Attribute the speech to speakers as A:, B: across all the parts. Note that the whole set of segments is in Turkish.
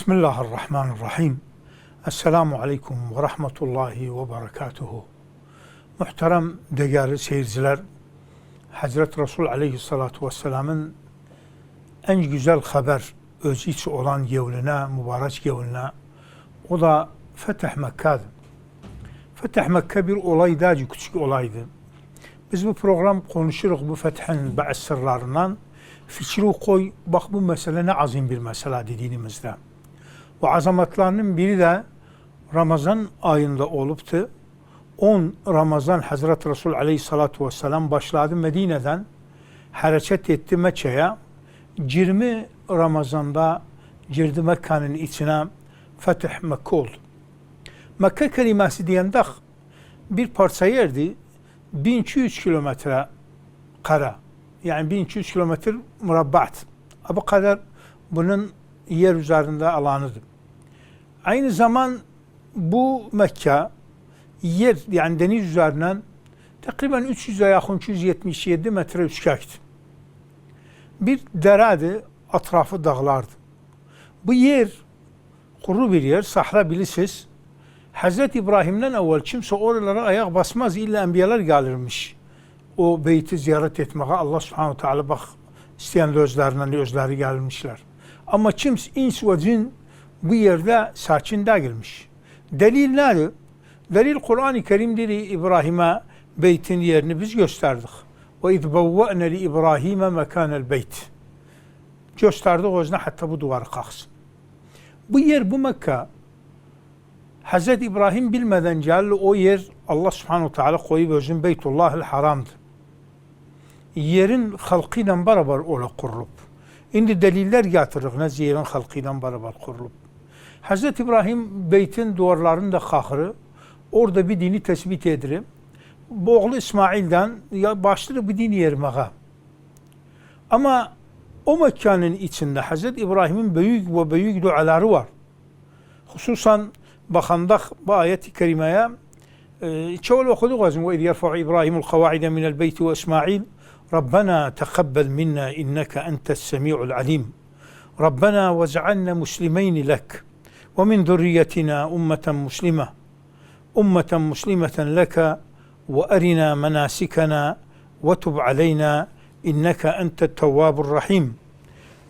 A: Bismillahirrahmanirrahim. Esselamu aleyküm ve rahmetullahi ve berekatuhu. Muhterem değerli seyirciler, Hazreti Resul aleyhissalatu vesselamın en güzel haber özü içi olan yevline, mübarek yevline, o da Fetih Mekke'dir. Fetih Mekke bir olaydı, küçük olaydı. Biz bu program konuşuruz bu fethin bazı sırlarından. Fikri koy, bak bu mesele ne azim bir mesele dinimizde. Bu azametlerinin biri de Ramazan ayında oluptu. 10 Ramazan Hazreti Resul aleyhissalatu vesselam başladı Medine'den hareket etti Mekke'ye. 20 Ramazan'da girdi Mekke'nin içine, Fetih Mekke oldu. Mekke kelimesi diyende bir parça yerdi, 1200 kilometre kare, yani 1200 kilometre murabbaat. Bu kadar bunun yer üzerinde alanıdır. Aynı zaman bu Mekke yer, yani deniz üzerinden takriben 300'e yakın 377 metre üçgekti. Bir deredi, etrafı dağlardı. Bu yer kuru bir yer, sahra bilirsiniz. Hazreti İbrahim'den evvel kimse oralara ayak basmaz, illa enbiyalar gelirmiş. O beyti ziyaret etmeye Allah subhanahu teala bak isteyen özleri gelmişler. Ama kimse ins ve cin bu yerde sakin değilmiş. Delil nedir? Delil Kur'an-ı Kerim'dir. İbrahim'e beytin yerini biz gösterdik. Ve idbevve'ne li İbrahim'e mekanel beyt. Gösterdik o yüzden hatta bu duvarı kalksın. Bu yer, bu Mekke, Hazreti İbrahim bilmeden geldi, o yer Allah subhanahu teala koyup özün Beytullahil Haram'dı. Yerin halkıyla beraber ola kurulup. Şimdi deliller getirir ne yerin halkıyla beraber kurulup. Hazreti İbrahim beytin duvarlarını da kahırı, orada bir dini tespit edir. Bu oğlu İsmail'den başları bir din yermeye. Ama o Mekke'nin içinde Hazreti İbrahim'in büyük duaları var. Hususan bakandak bu ayet-i kerimeye çoğul okuduk azim. Ve yerfa'u İbrahimul kavaide minel beyti ve İsmail Rabbena teqabbel minna inneke entes semi'ul alim. Rabbena ve'cealna muslimeyni lek ve min zurriyetina ummeten muslimeten leke ve erina menasikana ve tub aleyna inneke entet tevvabur rahim.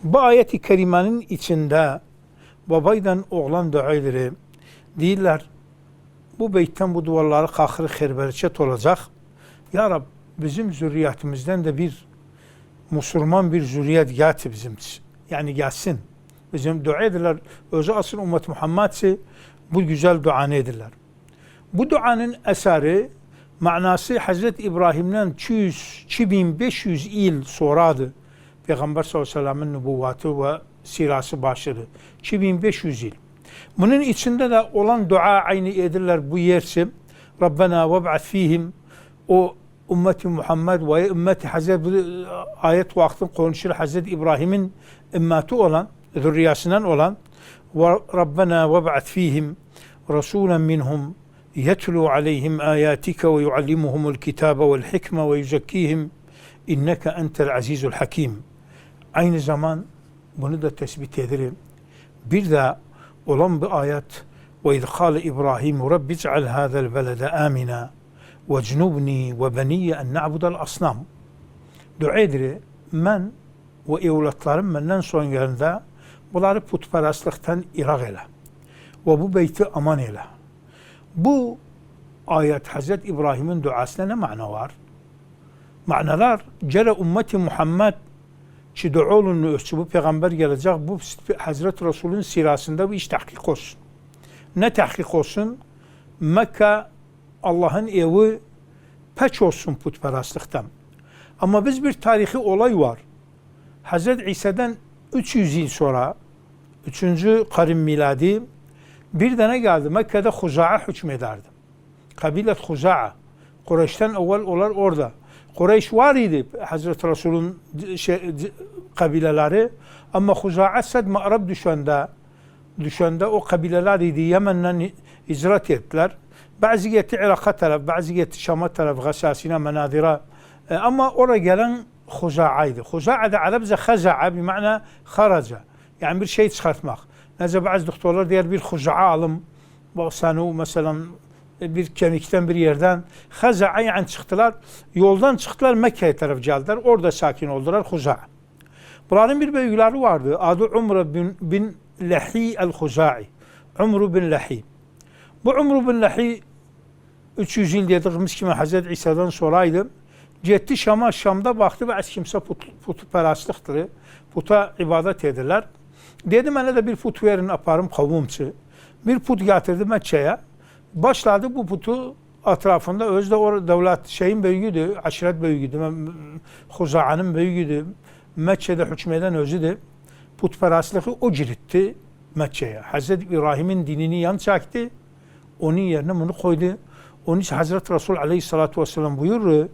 A: Bu ayet-i kerimenin içinde babaydan oğlan duaları değiller. Bu beytten bu duvarları kahırı herberçet olacak. Ya Rab, bizim zürriyetimizden de bir Müslüman bir zürriyet geldi bizim. Yani gelsin. Bizim dua edirler. Özü asıl ümmet Muhammed'si bu güzel duanı edirler. Bu duanın eseri, manası Hazreti İbrahim'den 2500 yıl sonradır. Peygamber sallallahu aleyhi ve sellem'in nübüvveti ve sirası başladı. 2500 yıl. Bunun içinde de olan dua aynı edirler bu yersi. Rabbena veb'at fihim, o ümmeti Muhammed ve ümmeti Hazreti ayet vaktin konuşur Hazreti İbrahim'in ümmeti olan, zürriyasından olan ve Rabbena veb'at fihim rasulen minhum yetlu aleyhim ayatika ve yuallimuhumul kitabe vel hikme ve yuzekkihim inneke entel azizul hakim. Aynı zaman bunu da tespit ederim. Bir de olan bir ayet ve iz kâle İbrahim Rabbi ic'al hâzel belede âmina ve cnubni ve beniyye en na'budal asnam. Dua edir, men ve evlatlarım benden son gelinde bunları putperestlikten irak eyle ve bu beyti aman eyle. Bu ayet Hazreti İbrahim'in duasına ne mana var? Manalar, cere ümmeti Muhammed ki dua olunlu ölçü bu peygamber gelecek, bu Hazreti Resul'ün sirasında bir iş tahkik olsun. Ne tahkik olsun? Mekke Allah'ın evi peç olsun putperestlikten. Ama biz bir tarihi olay var. Hazreti İsa'dan 300 yıl sonra 3. Karim miladi bir tane geldi. Mekke'de Huza'a hükmederdi. Kabilet Huza'a. Kureyş'ten evvel olar orada. Kureyş var idi Hazreti Resul'ün kabileleri, ama Huza'a Sad Ma'rab düşende o kabileler idi. Yemen'den icraat ettiler. Bazı gitti Irak'a taraf, bazı gitti Şam'a taraf, Gasasine, Menadira. Ama oraya gelen Huza'aydı. Huza'a da Arapça Haza'a, bir mana haraca. Yani bir şey çıkartmak. Nece bazı doktorlar diğer bir Huza'a alım. Bu sanu mesela bir kemikten bir yerden Huza'a yani çıktılar. Yoldan çıktılar Mekke'ye taraf geldiler. Orada sakin oldular Huza'a. Bunların bir büyükleri vardı. Adı Umru bin Lahi el-Huza'i. Umru bin Lahi. Bu Umru bin Lahi 300 yıl dediğimiz kimi Hazreti İsa'dan sonraydı. Gitti Şam'a, Şam'da baktı ve kimse putperestliktir. Puta ibadet edirler. Dedi mənə də bir put verin aparım kavumçu. Bir put getirdi Mekke'ye. Başladı bu putu etrafında özü de o devlet şeyin büyüğüydü, aşiret büyüğüydü, Huza'nın büyüğüydü. Mekke'de hükmeden özüdü. Putperestliği o giritti Mekke'ye. Hazreti İbrahim'in dinini yan çekti. Onun yerine bunu koydu. Onun için Hazreti Resul aleyhissalatu vesselam buyurur.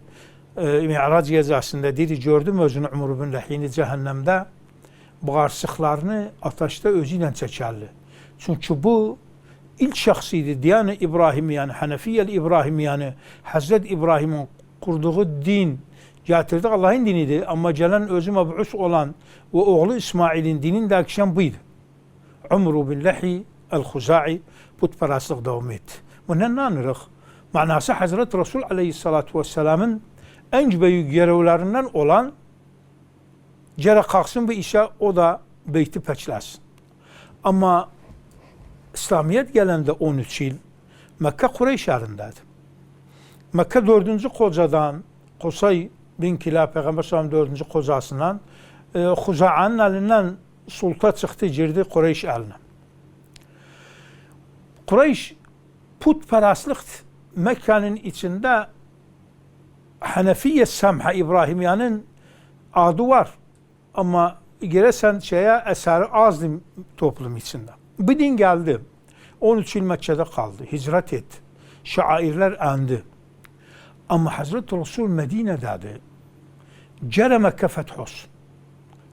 A: Mi'rac gecəsində dedi, gördüm özünü Umru bin Lahi'ni cehennemde. Bağırsıqlarını ateşte özüyle çəkərli. Çünkü bu ilk şəxsiydi. Yani İbrahim yani Hanefiyyəl İbrahim yani Hazreti İbrahim'in kurduğu din getirdi Allah'ın dinidir. Ama gelen özü meb'us olan ve oğlu İsmail'in dinini de akşam buydu. Umru bin Lahi el-Huza'i putperestlik devam etti. Bundan ne anırıq? Manası Hazreti Resul aleyhissalatu vesselamın en büyük görevlerinden olan gerek kalksın bu işe o da beyti pəçləsin. Ama İslamiyet gelende 13 yıl Mekke Kureyş yerindeydi. Mekke 4. kocadan Qusay bin Kilab Peygamber sallallahu 4. kocasından Huza'nın elinden sulta çıktı girdi Kureyş eline. Kureyş putperestlik Mekke'nin içinde Hanefiye Samha İbrahimiye'nin adı var. Ama giresen şeye eseri azdı toplum içinde. Bu din geldi. 13 yıl Mekke'de kaldı. Hicret etti. Şairler endi. Ama Hazreti Resul Medine'deydi. Cere Mekke fetholsun.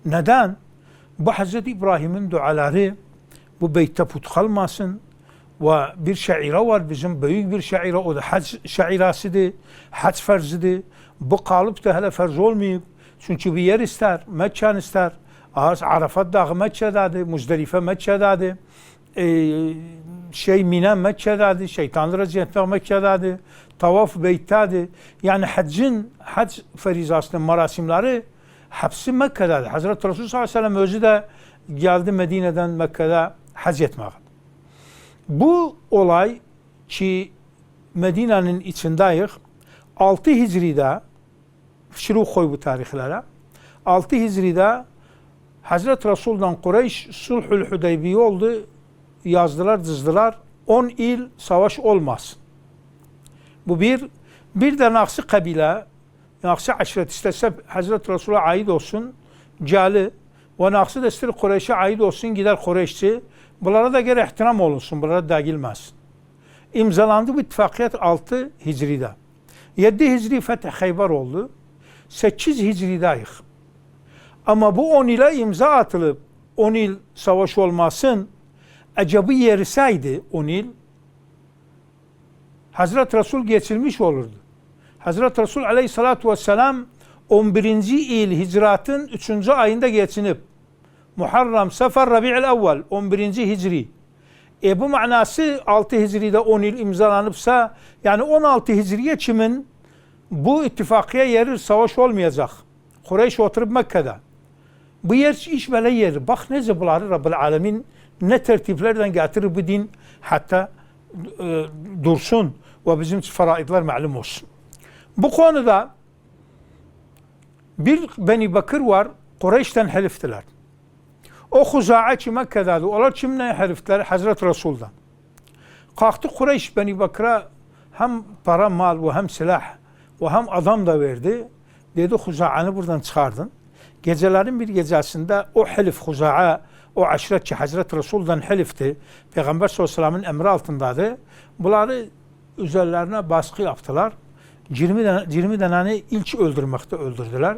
A: Neden? Bu Hazreti İbrahim'in duaları bu beytte put kalmasın. Ve bir şaire var bizim büyük bir şaire. O da hac şairasıdır. Hac ferzidir. Bu kalıp da hele ferz olmayıp. Çünkü bir yer ister. Mekke'ni ister. Arafat Dağı Mekke'dedir. Muzdelife Mekke'dedir. Mina Mekke'dedir. Şeytanlar Cennet'e Mekke'dedir. Tavaf Beyt'tedir. Yani hac ferizasının marasimleri hepsi Mekke'dedir. Hazreti Resul sallallahu aleyhi ve sellem özü de geldi Medine'den Mekke'de hac etmeye. Bu olay ki Medine'nin içindeyiz. 6 Hicri'de şiru koy bu tarihlere. 6 Hicri'de Hazreti Resul'dan Kureyş Sulhül Hudeybiye oldu. Yazdılar, dizdiler. 10 yıl savaş olmaz. Bu bir de Naksı kabile, Naksı aşiret istese Hazreti Resul'a ait olsun, cali ve Naksı da ister Kureyş'e ait olsun, gider Kureyşçi. Bunlara da göre ihtiram olunsun, bunlara da girmez. İmzalandı bu ittifakiyet 6 Hicri'de. 7 Hicri Fetih Khaybar oldu. 8 Hicri'deyiz. Ama bu 10 yıla imza atılıp 10 yıl savaş olmasın, acaba yeriseydi 10 yıl, Hazreti Resul geçilmiş olurdu. Hazreti Resul aleyhissalatu vesselam 11. yıl hicratın 3. ayında geçinip, Muharrem, Sefer, Rabi'l evvel 11. Hicri. Bu manası 6 Hicri'de 10 yıl imzalanıpsa, yani 16 Hicri'ye kimin bu ittifakiye yerir, savaş olmayacak. Kureyş oturup Mekke'de. Bu yer iş böyle yer. Bak nece bunları Rabbil Alemin ne tertiplerden getirir bu din hatta dursun ve bizim faraidler malum olsun. Bu konuda bir Beni Bakır var, Kureyş'ten heliftiler. O Huza'a ki Mekke'deydi. Onlar kimle heliftiler? Hazreti Resul'dan. Kalktı Kureyş Beni Bakır'a hem para, mal ve hem silah ve hem adam da verdi. Dedi Huza'nı buradan çıkardın. Gecelerin bir gecesinde o helif Huza'a, o aşiret ki Hazreti Resul'dan helifti. Peygamber sallallahu aleyhi ve sellem'in emri altındaydı. Bunları üzerlerine baskı yaptılar. 20 taneni ilk öldürmekte öldürdüler.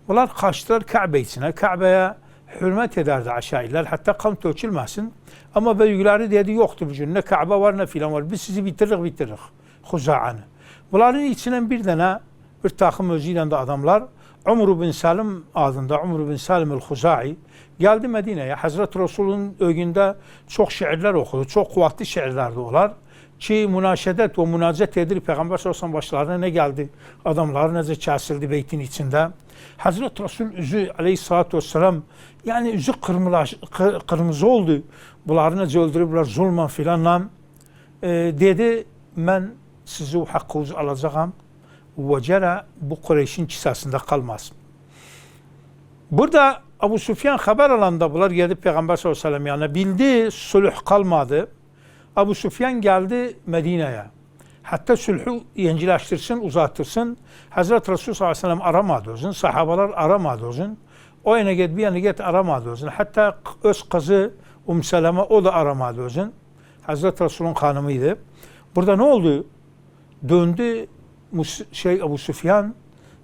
A: Bunlar kaçtılar Kabe içine. Kabe'ye hürmet ederdi aşağılar. Hatta kan tökülmesin. Ama büyükleri dedi yoktu bu gün. Ne Kabe var ne filan var. Biz sizi bitiririk Huza'nı. Bunların içinden bir tane bir takım özüyle de adamlar Umru bin Salim adında, Umru bin Salim el-Huzai geldi Medine'ye. Hazreti Resul'ün ögünde çok şiirler okudu. Çok kuvvetli şiirlerdi onlar. Ki münaşedet ve münacet edilip Peygamber sallallahu aleyhi ve sellem başlarına ne geldi? Adamlar nece kesildi beytin içinde. Hazreti Resul üzü aleyhissalatü vesselam yani üzü kırmızı oldu. Bunları nece öldürübler zulman filanla. Dedi ben sizi o hakkınızı alacağım. Ve cera bu Kureyş'in kisasında kalmaz. Burada Abu Sufyan haber alanda bunlar gelip Peygamber sallallahu aleyhi ve sellem yanına bildi, sulh kalmadı. Abu Sufyan geldi Medine'ye. Hatta sulhu yencileştirsin, uzattırsın. Hazreti Resul sallallahu aleyhi ve sellem aramadı özün, sahabalar aramadı özün. O yana git bir yana git aramadı özün. Hatta öz kızı Seleme o da aramadı özün. Hazreti Resul'ün hanımıydı. Burada ne oldu? Döndü Abu Sufyan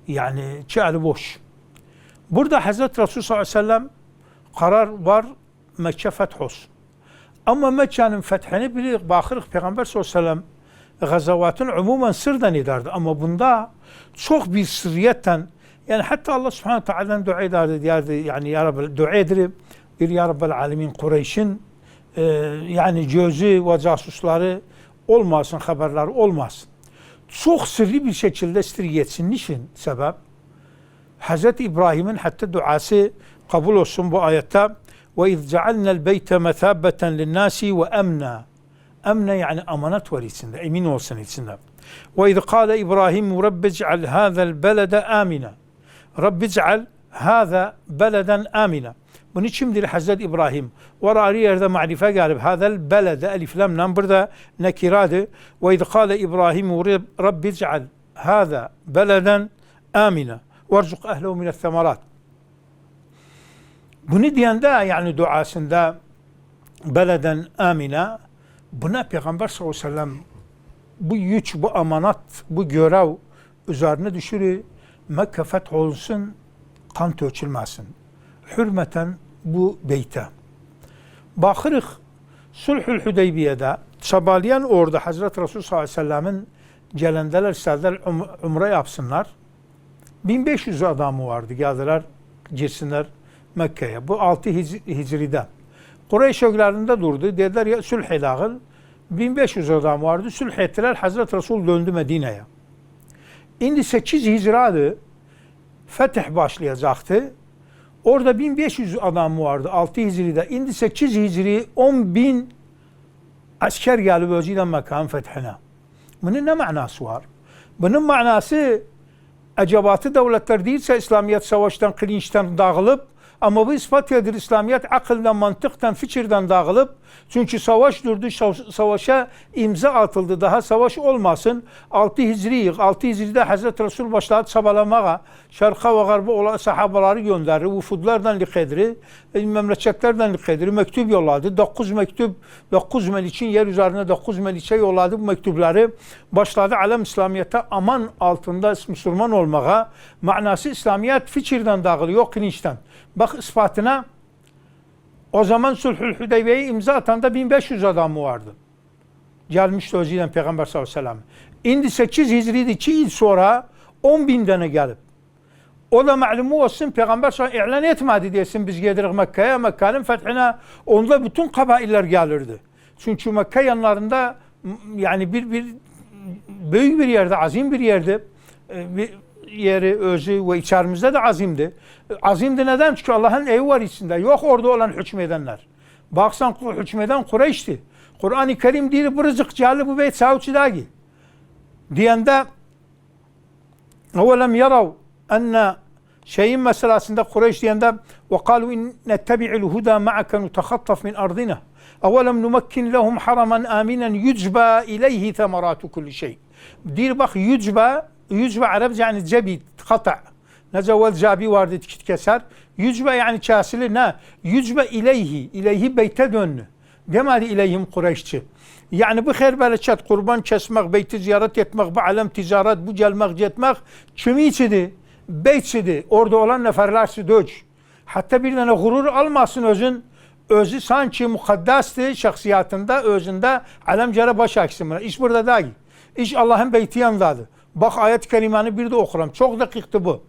A: yani çağrı boş. Burada Hazreti Resul sallallahu aleyhi ve sellem karar var Mekke fethos. Ama Mekke'nin fethini bilir, bakırıq Peygamber sallallahu aleyhi ve sellem gazavatın umumen sırdan ederdi. Ama bunda çok bir sırriyetten yani hatta Allah subhanahu teala'dan dua ederdi derdi yani ya Rabbi dua edip bir ya Rabbel alemin Kureyş'in yani gözü ve casusları olmasın, haberleri olmasın. Çok sırrı bir şekilde sırriyetsin. Niçin sebep? Hazreti İbrahim'in hatta duası kabul olsun bu ayette. وَاِذْ جَعَلْنَا الْبَيْتَ مَثَابَّةً لِلنَّاسِ وَاَمْنًا Emne yani amanet var içinde, emin olsun içinde. وَاِذْ قَالَ İbrahim رَبِّ اجْعَلْ هَذَا الْبَلَدَ آمِنًا رَبِّ اجْعَلْ هَذَا بَلَدًا آمِنًا Bunun içindir Hazreti İbrahim. Var arı yerde marife gelip هَذَا الْبَلَدَ elif lamla burada nekiradı. وَاِذْ قَالَ İbrahim رَبِّ اجْعَلْ هَذَا بَلَدًا آمِنًا وَارْزُقْ أَهْلَهُ مِنَ الثَّمَرَاتِ Bunu diyende yani duasında beleden amina buna Peygamber sallallahu aleyhi ve sellem bu yük, bu amanat, bu görev üzerine düşürü Mekke fetholsun, kan tökülmesin. Hürmeten bu beyte. Bakırıq Sulhül Hüdeybiye'de çabalayan orada Hazreti Resul sallallahu aleyhi ve sellemin gelendeler istediler umre yapsınlar. 1500 adamı vardı geldiler girsinler Mekke'ye. Bu 6 Hicri'de. Kureyş öglerinde durdu. Dediler ya sulh edağıl. 1500 adam vardı. Sulh ettiler. Hazreti Resul döndü Medine'ye. Şimdi 8 Hicra'dı. Fetih başlayacaktı. Orada 1500 adam vardı 6 Hicri'de. Şimdi 8 Hicri 10.000 asker gelip özüyle Mekke'nin fethine. Bunun ne manası var? Bunun manası ecabatı devletler değilse İslamiyet savaştan, klinçten dağılıp ama bu ispat edilir İslamiyet akıldan, mantıktan, fikirden dağılıp çünkü savaş durdu, savaşa imza atıldı. Daha savaş olmasın. 6 Hicri'yiz. 6 Hicri'de Hazreti Resul başladı çabalamaya. Şarka ve garba olan sahabaları gönderdi. Vufudlardan likedri, memleketlerden likedri mektup yolladı. 9 mektup, 9 meliçin yer üzerine 9 meliçe yolladı bu mektupları. Başladı alem İslamiyet'e aman altında Müslüman olmaya. Manası İslamiyet fikirden dağılıyor, klinçten. Bak ispatına o zaman Sulhül Hüdeybiye'yi imza atan da 1500 adamı vardı. Gelmişti o yüzden Peygamber sallallahu aleyhi ve sellem. Şimdi 8 Hicri'de 2 yıl sonra 10.000 tane gelip. O da malumu olsun Peygamber sallallahu aleyhi ve sellem ilan etmedi desin biz gelirik Mekke'ye. Mekke'nin fethine onda bütün kabailler gelirdi. Çünkü Mekke yanlarında yani bir büyük bir yerde, azim bir yerde bir yeri özü ve içerimizde de azimdi. Azimdi neden? Çünkü Allah'ın evi var içinde. Yok orada olan hükmedenler. Baksan hükmeden Kureyş'ti. Kur'an-ı Kerim değil bu rızık cihali bu beyt savçıdagi. Diyende اَوَلَمْ يَرَوْ اَنَّ şeyin meselesinde Kureyş diyende وَقَالُوا اِنْ نَتَّبِعِ الْهُدَى مَعَكَ نُتَخَطَّفْ مِنْ أَرْضِنَا اَوَلَمْ نُمَكِّنْ لَهُمْ حَرَمًا آمِنًا يُجْبَى إِلَيْهِ ثَمَرَاتُ كُلِّ شَيْءٍ Dir bak yücbe Arapça yani cebi, kata. Necevvel cabi vardı tikit keser. Yücbe yani kasilir ne? Yücbe ileyhi beyte dönü. Demedi ileyhim Kureyşçi. Yani bu hayır bereket, kurban kesmek, beyti ziyaret etmek, bu alem ticaret, bu gelmek, gitmek kimi içidi? Beytçidi. Orada olan neferlersi döç. Hatta bir tane gurur almasın özü sanki mukaddesti şahsiyatında, özünde alemcere baş aksimine. İş burada değil. İş Allah'ın beyti yanındadır. Bak ayet-i kerimanı bir de okuram. Çok dakikti bu.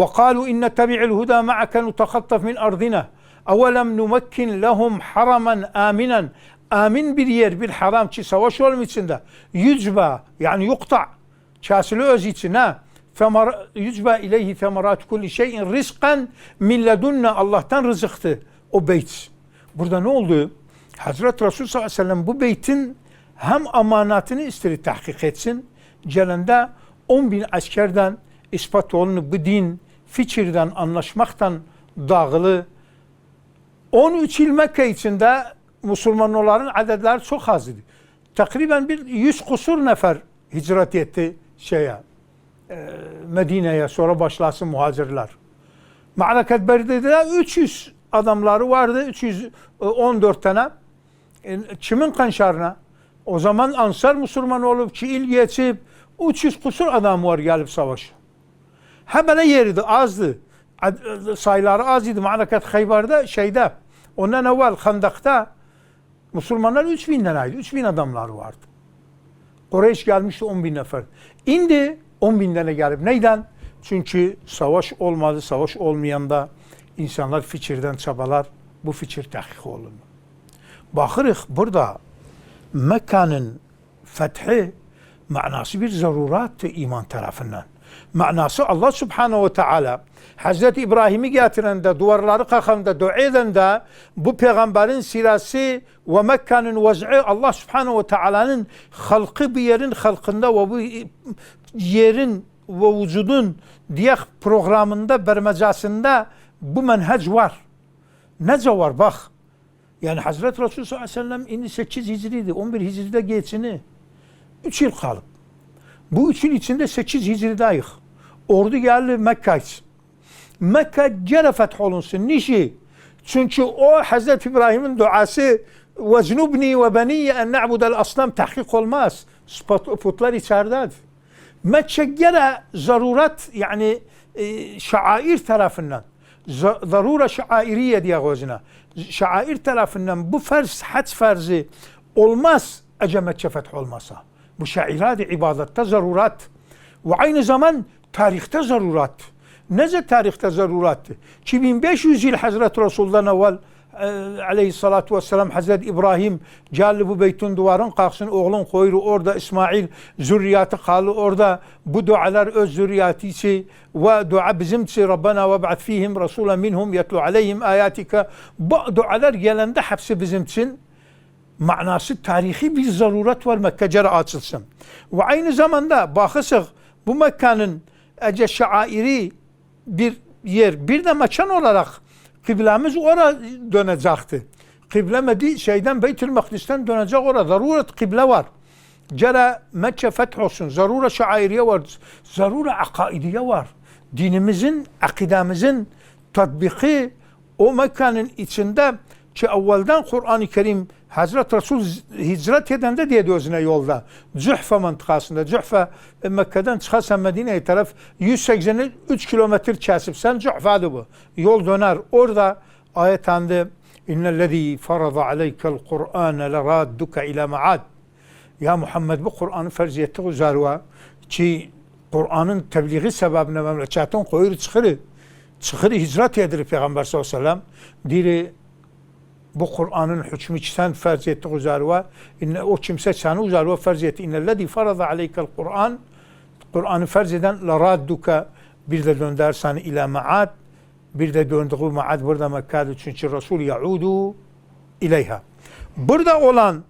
A: وَقَالُوا اِنَّ تَبِعِ الْهُدَى مَعَكَ نُتَخَطَّفْ مِنْ اَرْضِنَا اَوَلَمْ نُمَكِّنْ لَهُمْ حَرَمًا آمِنًا. Amin bir yer, bir haram ki savaş olma içinde. Yücba yani yukta. Kasılı öz içine. Yücba ileyhi femerat kulli şeyin rizkan min ledunne. Allah'tan rızıktı o beyt. Burada ne oldu? Hazreti Resul sallallahu aleyhi ve sellem bu beytin hem amanatını istedi tahkik etsin. Celende 10.000 askerden ispat olunu bu din fikirden anlaşmaktan dağılı. 13 yıl Mekke içinde Müslümanların adetleri çok az idi. Takriben 100 kusur nefer hicret etti Medine'ye, sonra başlasın muhacirler. Ma'raket Beride'de 300 adamları vardı, 314 tane. Kimin kanşarına? O zaman Ansar Müslüman olup ki il geçip 300 kusur adam var gelip savaş. Hebele yeriydi, azdı. Sayıları az idi. Ma'raket Hayber'de ondan evvel Handak'ta Müslümanlar 3.000 taneydi. 3.000 adamlar vardı. Kureyş gelmişti 10.000 nefer. İndi 10.000 tane gelip. Neyden? Çünkü savaş olmadı. Savaş olmayanda insanlar fikirden çabalar. Bu fikir tahkik olunur. Bakırıq burada Mekke'nin fethi manası bir zarurattı iman tarafından. Manası Allah Subhanahu ve Teala Hazreti İbrahim'i getirende, duvarları kalkanda, dua edende bu peygamberin sirası ve Mekke'nin vez'i Allah Subhanahu ve Teala'nın halkı bir yerin halkında ve bu yerin ve vücudun diğer programında, bermecasında bu menhec var. Nece var bak. Yani Hazreti Resul sallallahu aleyhi ve sellem indi 8 Hicri'ydi. 11 Hicri'de geçini. 3 yıl kalıp. Bu 3 yıl içinde 8 Hicri'dayıq. Ordu geldi Mekke'ye. Mekke gene fetholunsun. Niçin? Çünkü o Hazreti İbrahim'in duası وَجْنُبْنِي وَبَنِيَّ اَنْ نَعْبُدَ الْأَصْنَامِ tahkik olmaz. Putlar içeridedir. Mekke gene zaruret yani şair tarafından zarura şairiye diye gözüne. Şair tarafından bu farz, hac farzı olmaz ece Mekke feth olmasa. Bu şairade ibadette zarurat. Ve aynı zaman tarihte zarurat. Nece tarihte zarurattı? 2500 yıl Hazreti Resul'dan evvel aleyhissalatu vesselam Hazreti İbrahim geldi bu beytun duvarın kalksın oğlun koyru orada İsmail zürriyatı kalı orada bu dualar öz zürriyatisi ve dua bizimsi Rabbena ve ba'd fihim Resulen minhum yetlu aleyhim ayatika bu dualar gelende hepsi bizim için manası tarihi bir zaruret var Mekke cere açılsın. Ve aynı zamanda bakısıq bu Mekke'nin ece şairi bir yer bir de mekan olarak kıblemiz oraya dönecekti. Kıblemedi şeyden Beytül Makdis'ten dönecek oraya. Zaruret kıble var. Cere Mekke feth olsun. Zarura şairiye var. Zarura akaidiye var. Dinimizin, akidemizin tatbiki o Mekke'nin içinde ki evvelden Kur'an-ı Kerim Hazreti Resul hicret edende diye özüne yolda. Cühfe mıntıkasında. Cühfe Mekke'den çıkarsan Medine'ye taraf 183 kilometre kesipsen Cühfe'di bu. Yol döner. Orada ayet andı. İnnellezî farada aleykel Kur'âne leradduke ila ma'ad. Ya Muhammed bu Kur'an'ı ferz etti uzarva ki Kur'an'ın tebliği sebebine memleketin koyur çıkırı. Çıkırı hicret edir Peygamber sallallahu aleyhi ve sellem. Diri bu Kur'an'ın hükmü sen ferz etti uzarva. O kimse seni uzarva ferz etti. İnnellezî farada aleykel Kur'an. Kur'an'ı ferz eden leradduke bir de dönder seni ila ma'ad. Bir de döndüğü ma'ad burada Mekke'de çünkü Resul yaudu ileyha. Burada olan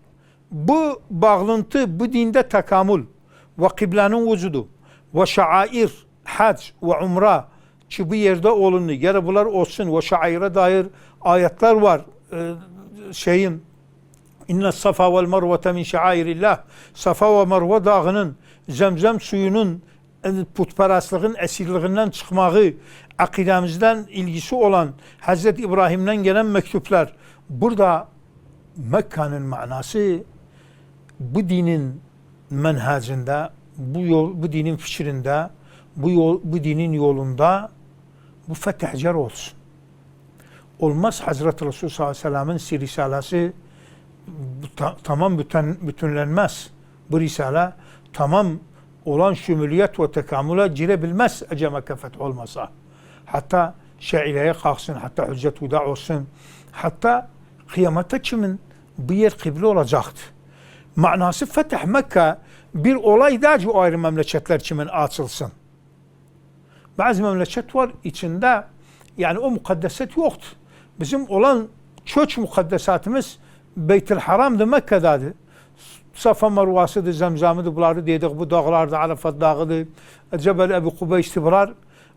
A: bu bağlantı, bu dinde tekamül ve kıblenin vücudu ve şair, hac ve umre ki bu yerde olundu. Gene bunlar olsun ve şaire dair ayetler var. İnne safa vel mervete min şairillah. Safa ve Merve dağının zemzem suyunun putperestliğin esirliğinden çıkmağı, akidemizden ilgisi olan Hazreti İbrahim'den gelen mektuplar. Burada Mekke'nin manası bu dinin menhacında, bu dinin fikrinde, bu dinin yolunda bu fetihcer olsun. Olmaz Hazreti Resul sallallahu aleyhi ve sellem'in risalesi tamam bütünlenmez. Bu risale tamam olan şümüliyet ve tekamüle girebilmez ece Mekke feth olmasa. hatta şe'ileye kalksın, hatta hüccet veda olsun, hatta kıyamata kimin bu yer kıble olacaktı. Manası Fetih Mekke bir olay da ki o ayrı memleketler kimin açılsın. Bazı memleket var içinde yani o mukaddeset yoktu. Bizim olan kök mukaddesatımız Beytül Haram'dı, Mekke'dadı. Safa Marvası'dır, Zemzem'idir, bunları dedik, bu dağlarda Arafat Dağı'dır, Cebel Ebu Kubeys'ti bunlar.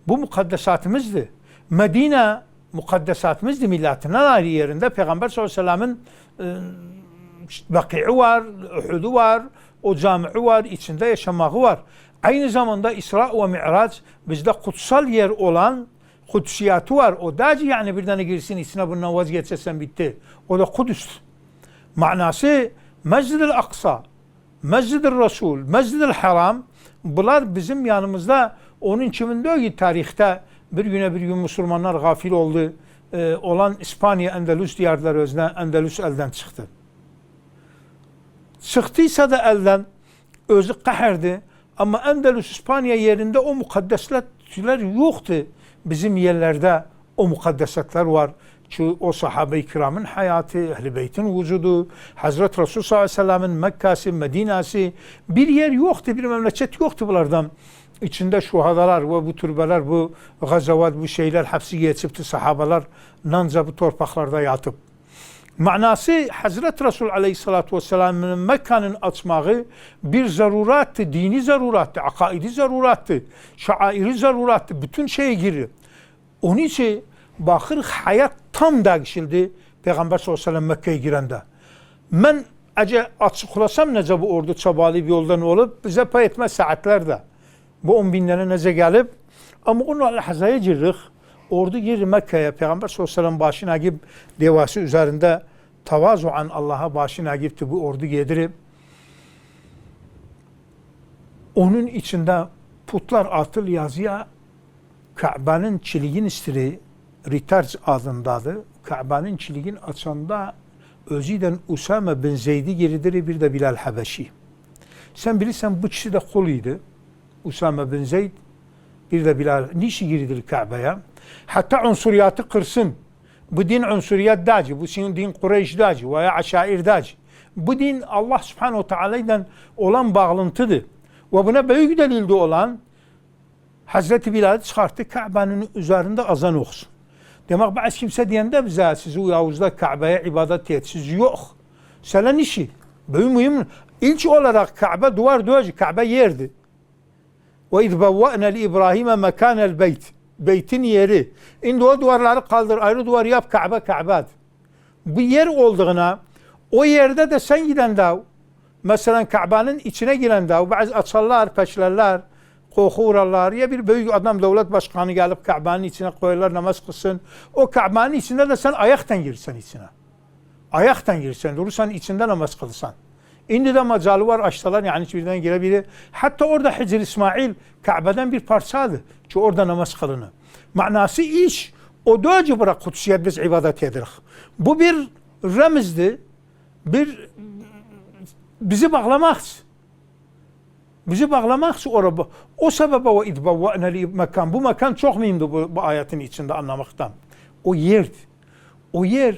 A: Bu mukaddesatımızdı. Medine mukaddesatımızdı milletin ayrı yerinde. Peygamber sallallahu aleyhi ve sellem'in Baki'i var, Uhud'u var, o cami'i var, içinde yaşamağı var. Aynı zamanda İsra ve Mi'raç bizde kutsal yer olan kutsiyatı var. O da yani bir tane girsin içine bundan vazgeçersen bitti. O da Kudüs. Manası Mescid-i Aksa, Mescid-i Resul, Mescid-i Haram bunlar bizim yanımızda. Onun kiminde tarihte bir gün Müslümanlar gafil oldu. Olan İspanya, Endülüs diyarları özüne Endülüs elden çıktı. Çıktıysa da elden özü kahirdi. Ama Endülüs İspanya yerinde o mukaddesler yoktu. Bizim yerlerde o mukaddesatlar var. Ki o sahabe-i kiramın hayatı, Ehl-i Beyt'in vücudu, Hazreti Resul sallallahu aleyhi ve sellem'in Mekke'si, Medine'si bir yer yoktu, bir memleket yoktu bunlardan. İçinde şuhadalar ve bu türbeler, bu gazavat, bu şeyler hepsi geçipti sahabeler nanca bu torpaklarda yatıp. Manası Hazreti Resul aleyhissalatu vesselam'ın Mekke'nin açmağı bir zarurattı, dini zarurattı, akaidi zarurattı, şairi zarurattı, bütün şeye girir. Onun için bakır hayat tam değişildi Peygamber sallallahu aleyhi ve sellem Mekke'ye girende. Ben açıklasam nece bu ordu çabalı bir yoldan olup bize pay etmez saatlerde. Bu 10 binlere nece gelip ama onu lahzaya girdik. Ordu girir Mekke'ye Peygamber sallallahu aleyhi ve sellem başına gibi devası üzerinde tavazuan Allah'a başına gipti bu ordu yedirip onun içinde putlar atıl yazıya Kabe'nin çiliğin istiri Ritarz adındadır. Kabe'nin çiliğin açanda özüden Usame bin Zeyd'i giridir bir de Bilal Habeşi. Sen bilirsen bu kişi de kuluydu. Usame bin Zeyd bir de Bilal. Niçin giridir Kabe'ye? Hatta unsuriyatı kırsın. Bu din unsuriyat dacı. Bu senin din Kureyş dacı veya aşair dacı. Bu din Allah subhanahu wa ta'ala'dan olan bağlantıdır. Ve buna büyük delilde olan Hazreti Bilal'i çıkarttı Kabe'nin üzerinde azan okusun. Demek bazı kimse diyende bize siz o Yavuz'da Kabe'ye ibadet etsiz yok. Selen işi. Böyle mühim. İlk olarak Kabe duvar döveci. Kabe yerdi. Ve iz bevve'ne li İbrahim'e mekânel beyt. Beytin yeri. İndi o duvarları kaldır. Ayrı duvar yap. Kabe Kabe'd. Bu yer olduğuna o yerde de sen giden dav. Mesela Kabe'nin içine giren dav. Bazı açarlar, peşlerler. Kokurarlar ya bir büyük adam devlet başkanı gelip Kabe'nin içine koyarlar namaz kılsın. O Kabe'nin içinde de sen ayaktan girsen içine. Ayaktan girsen, durursan içinde namaz kılsan. İndi de macalı var açtılar yani hiçbirden girebilir. Hatta orada Hicr İsmail Kabe'den bir parçadır ki orada namaz kılını. Manası iş o döcü bırak kutsiyet biz ibadet edirik. Bu bir remizdi. Bir bizi bağlamak. Bizi bağlamak orada. O sebeple o idbavve'neli mekan. Bu mekan çok mühimdi bu ayetin içinde anlamaktan. O yerdi. O yer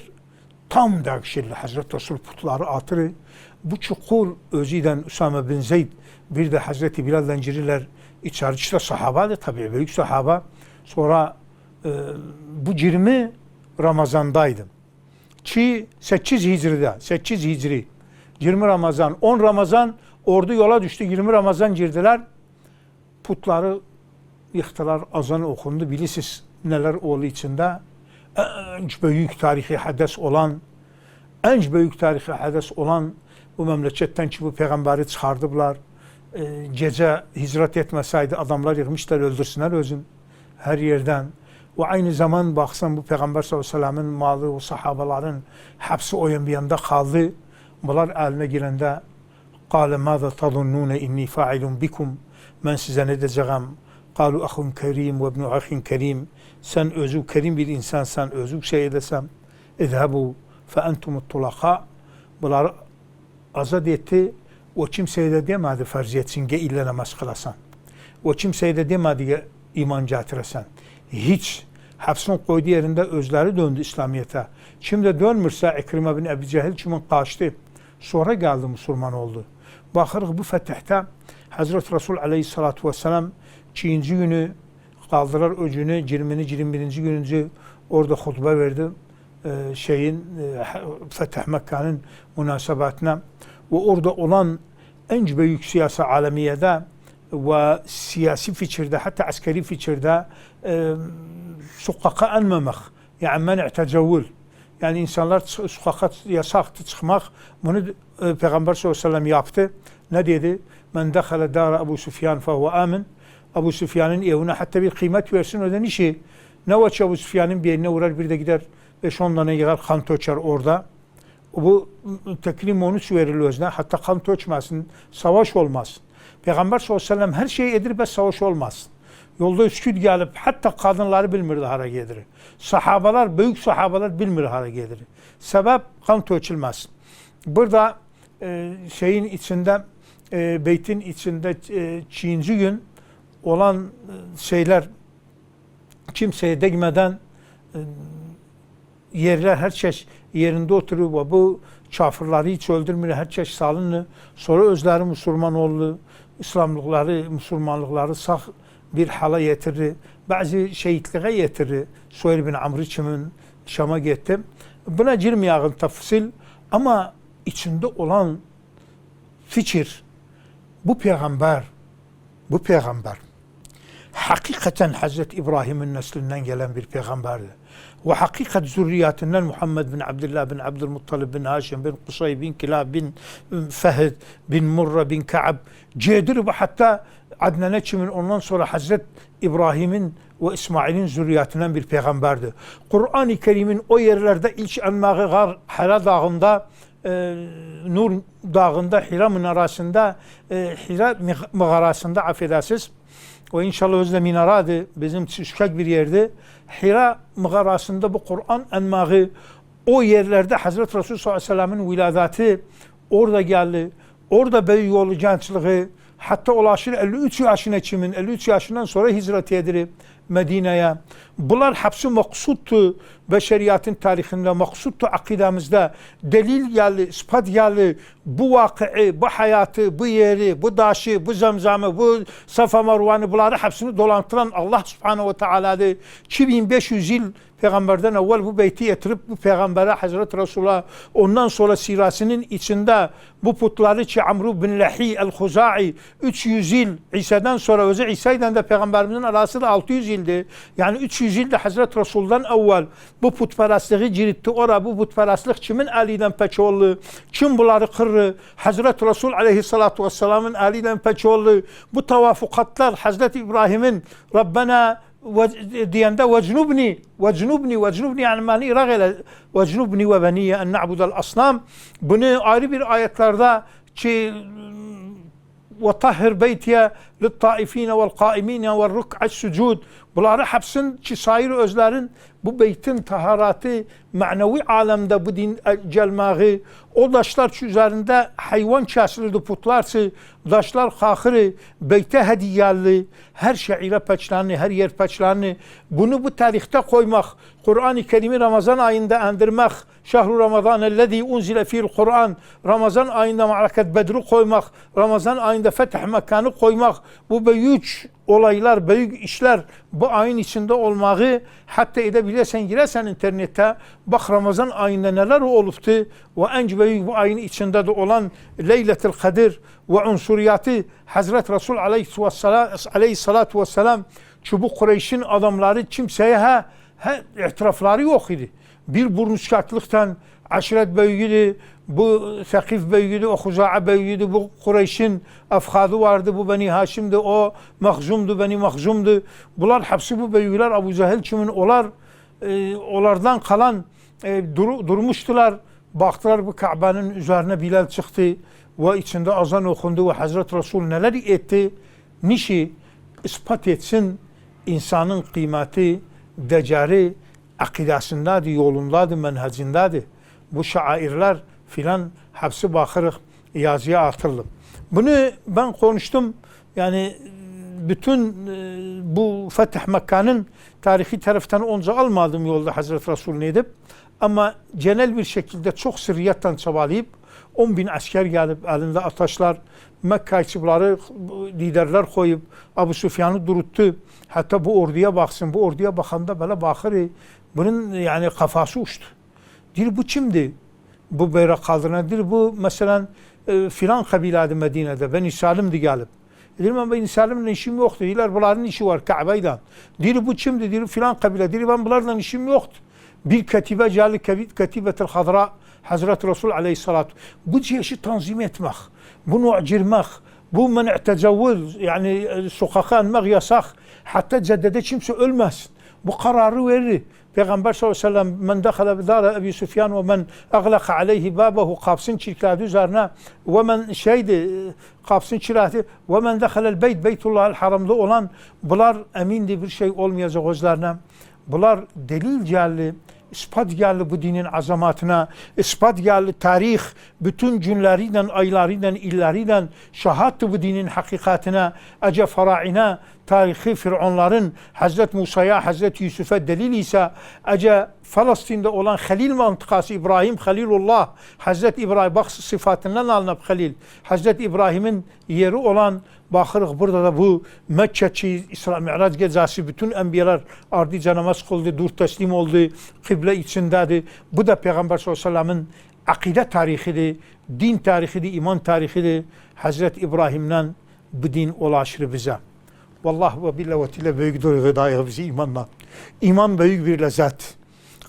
A: tam değişildi. Hazreti Resul putları atırı. Bu çukur özüden Usame bin Zeyd bir de Hazreti Bilal'den girirler. İçeri işte sahabadır tabii. Büyük sahaba. Sonra bu 20 Ramazan'daydı. Ki 8 Hicri'de. 8 Hicri. 20 Ramazan. 10 Ramazan ordu yola düştü. 20 Ramazan girdiler. Putları yıktılar. Azan okundu. Bilirsiniz neler oldu içinde. En büyük tarihi hades olan bu memleketten ki bu peygamberi çıkardılar. Gece hicret etmeseydi adamlar yıkmışlar öldürsünler özün her yerden. Ve aynı zaman baksan bu peygamber sallallahu aleyhi ve sellem'in malı ve sahabaların hepsi o yanında kaldı. Bunlar eline girende قال ماذا تظنون إني فاعل بكم من size ne diyeceğim قالوا أخ كريم وابن أخ كريم sen özü kerim bir insansan özü şey edesem اذهبوا فأنتم الطلقاء bunlar azat etti o kimseye de demedi farz etsin ge illa namaz kılasan o kimseye de demedi iman getiresen hiç hapsin koyduğu yerinde özleri döndü İslamiyet'e. Şimdi dönmürse Ekrime bin Ebi Cehil kimin kaçtı. Sonra geldi Müslüman oldu. Bakırıq bu fətihdə Hazreti Resul aleyhissalatu vesselam 2. günü kaldırar öcünü 20-21. gününcü orada hutbe verdi. Fetih Mekke'nin münasebetine ve orada olan en büyük siyasi alemiyede ve siyasi fikirde hatta askeri fikirde sokağa inmemek yani men' tecavül yani insanlar sokağa yasaktı çıkmak bunu Peygamber sallallahu aleyhi ve sellem yaptı. Ne dedi? Men dehale dara Ebu Süfyan fehuve amin. Ebu Süfyan'ın evine hatta bir kıymet versin öden işi. Ne vaç Ebu Süfyan'ın bir yerine uğrar bir de gider 5-10 tane yığar kan töçer orada. Bu teklim onu verir özüne. Hatta kan töçmesin, savaş olmaz. Peygamber sallallahu aleyhi ve sellem her şeyi edir ve savaş olmaz. Yolda üsküd gelip hatta kadınları bilmirdi hareket edir. Sahabalar, büyük sahabalar bilmir hareket edir. Sebep kan töçülmez. Burada şeyin içinde, beytin içinde 2. gün olan şeyler kimseye değmeden yerler herkes yerinde oturuyor ve bu kafirleri hiç öldürmüyor. Herkes salınır. Sonra özleri Müslüman oldu. İslamlıkları, Müslümanlıkları sağ bir hala getirir. Bazı şehitliğe getirir. Suheyl bin Amr kimin Şam'a gitti. Buna girmeyeceğim tafsil ama içinde olan fikir bu peygamber hakikaten Hazreti İbrahim'in neslinden gelen bir peygamberdi. Ve hakikat zürriyetinden Muhammed bin Abdullah bin Abdülmuttalib bin Haşim bin Kusay bin Kilab bin Fehd bin Murra bin Ka'b cedir ve hatta Adnan kimin ondan sonra Hazreti İbrahim'in ve İsmail'in zürriyetinden bir peygamberdi. Kur'an-ı Kerim'in o yerlerde ilk anmağı var Hira dağında Nur dağında Hira minarasında Hira mağarasında affedersiniz. O inşallah özde minaradı bizim şükak bir yerde. Hira mağarasında bu Kur'an enmağı o yerlerde Hazreti Resul sallallahu aleyhi ve sellem'in viladati orada geldi. Orada büyük yolu gençliği hatta ulaşır 53 yaşına kimin 53 yaşından sonra hicret edilip Medine'ye. Bunlar hepsi maksuttu beşeriyetin tarihinde, maksuttu akidemizde. Delil geldi, ispat geldi. Bu vakıı, bu hayatı, bu yeri, bu daşı, bu zemzemi, bu Safa Marvan'ı bunları hepsini dolantıran Allah subhanehu ve teala'dı. 2500 yıl Peygamberden evvel bu beyti getirip bu peygambere Hazreti Resulullah ondan sonra sirasının içinde bu putları ki Amr bin Lahi el-Huza'i 300 yıl İsa'dan sonra özü İsa'dan da peygamberimizin arası da 600 yıldı. Yani 300 yılda Hazreti Resulullah evvel bu putperestliği ciritti. Ora bu putperestlik kimin elinden pek oldu? Kim bunları kırdı? Hazreti Resul aleyhissalatu vesselamın elinden pek oldu. Bu tavafukatlar Hazreti İbrahim'in Rabbena diyende vecnubni yani mani iragele vecnubni ve beniye en na'budel asnam. Bunu ayrı bir ayetlerde ki وَطَهِّرْ بَيْتِيَ لِلْطَائِف۪ينَ وَالْقَائِم۪ينَ وَالرُّكْعَ السُّجُودِ Bunları hepsin ki sair özlerin bu beytin taharatı manevi alemde bu din gelmeği o daşlar ki üzerinde hayvan kesildi putlarsı daşlar kahırı beyte hediyeli her şeire peçlerini her yer peçlerini bunu bu tarihte koymak Kur'an-ı Kerim'i Ramazan ayında endirmek şehru Ramazan ellezî unzile fîl Kur'an Ramazan ayında ma'raket Bedr'i koymak Ramazan ayında Fetih Mekkan'ı koymak bu büyük olaylar, büyük işler bu ayın içinde olmağı hatta edebilirsen girersen internete bak Ramazan ayında neler oluptu ve en büyük bu ayın içinde de olan Leyletul Kadir ve unsuriyatı Hazreti Resul aleyhissalatu vesselam ki bu Kureyş'in adamları kimseye itirafları yok idi. Bir burnuşkatlıktan aşiret büyüğüydü, bu Sekif büyüğüydü, o Huza'a büyüğüydü, bu Kureyş'in Efkadı vardı, bu Beni Haşim'di, o Mahzum'du, Beni Mahzum'du. Bunlar hepsi bu büyükler Abu Cehil kimin onlardan kalan durmuştular. Baktılar bu Kabe'nin üzerine Bilal çıktı ve içinde azan okundu ve Hazreti Resul neler etti? Nişi ispat etsin insanın kıymeti, decari, akidasindadır, yolundadır, menhecindadır. Bu şairler filan hepsi bakırıq yazıya atılıb. Bunu ben konuştum. Yani bütün bu Fetih Mekke'nin tarihi taraftan onca almadım yolda Hazreti Resulü'nü edip, ama genel bir şekilde çok sırriyetten çabalayıp 10.000 asker gelip elinde ataşlar Mekke içibları liderler koyup Abu Sufyan'ı duruttu. Hatta bu orduya baksın, bu orduya bakanda böyle bakır, bunun yani kafası uçtu. Dir bu kimdi? Bu bayrak kaldırandır. Bu mesela filan kabiladı Medine'de. Beni Salim'di gelip. Dedim ben Beni Salim'le işim yoktu. Diler bunların işi var Kabe'yle. Dir bu kimdi? Dir filan kabile. Dir ben bunlarla işim yoktu. Bir katibe geldi, katibetel hadra, Hazreti Resul aleyhissalatu. Bu ceyşi tanzim etmek, bunu girmek, bu men'i tecavüz, yani sokağa inmek yasak. Hatta caddede kimse ölmesin. Bu kararı verir. Peygamber sallallahu aleyhi ve sellem men dakhala bidara Ebi Süfyan ve men aglaka aleyhi babahu kapsın çirkladı üzerine ve men kapsın çirkladı ve men dakhalel beyt beytullahil haramda olan bunlar emindi bir şey olmayacak üzerine. Bunlar delil geldi, ispat geldi bu dinin azamatına, ispat geldi tarih, bütün günleriyle, aylarıyla, illeriyle şahattı bu dinin hakikatine, ece faraine, tarihi Firavunların Hazreti Musa'ya, Hazreti Yusuf'a delil ise, ece Filistin'de olan Halil mantıkası İbrahim, Halilullah, Hazreti İbrahim, bak sıfatından alınıp Halil, Hazreti İbrahim'in yeri olan, bakırıq burada da bu Mekke'çi, İsra Mi'rac gecesi bütün enbiyalar ardıca namaz kıldı, dur teslim oldu, kıble içindedir. Bu da Peygamber sallallahu aleyhi ve sellem'in akide tarihidir, din tarihidir, iman tarihidir. Hazreti İbrahim'den bu din ulaşır bize. Vallahi ve billahi ve tille büyüktür gıdayı bizi imanla. İman büyük bir lezzet.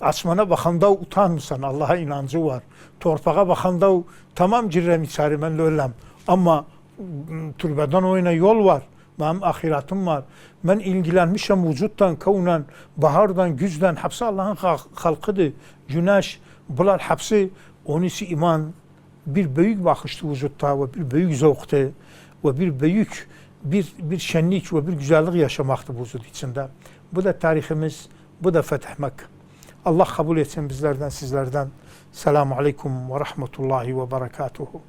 A: Asmana bakanda utanmıyorsan, Allah'a inancı var. Torpağa bakanda tamam cirrem içeri ben öylem. Ama türbeden oyuna yol var. Benim ahiretim var. Ben ilgilenmişim vücuttan, kavnen, bahardan, güzden. Hepsi Allah'ın halkıdır. Güneş, bunlar hepsi onisi iman. Bir büyük bakıştı vücutta ve bir büyük zevktu ve bir büyük bir şenlik ve bir güzellik yaşamaktı bu vücut içinde. Bu da tarihimiz, bu da Fetih Mekke. Allah kabul etsin bizlerden, sizlerden. Selamun Aleyküm ve Rahmetullahi ve Berekatuhu.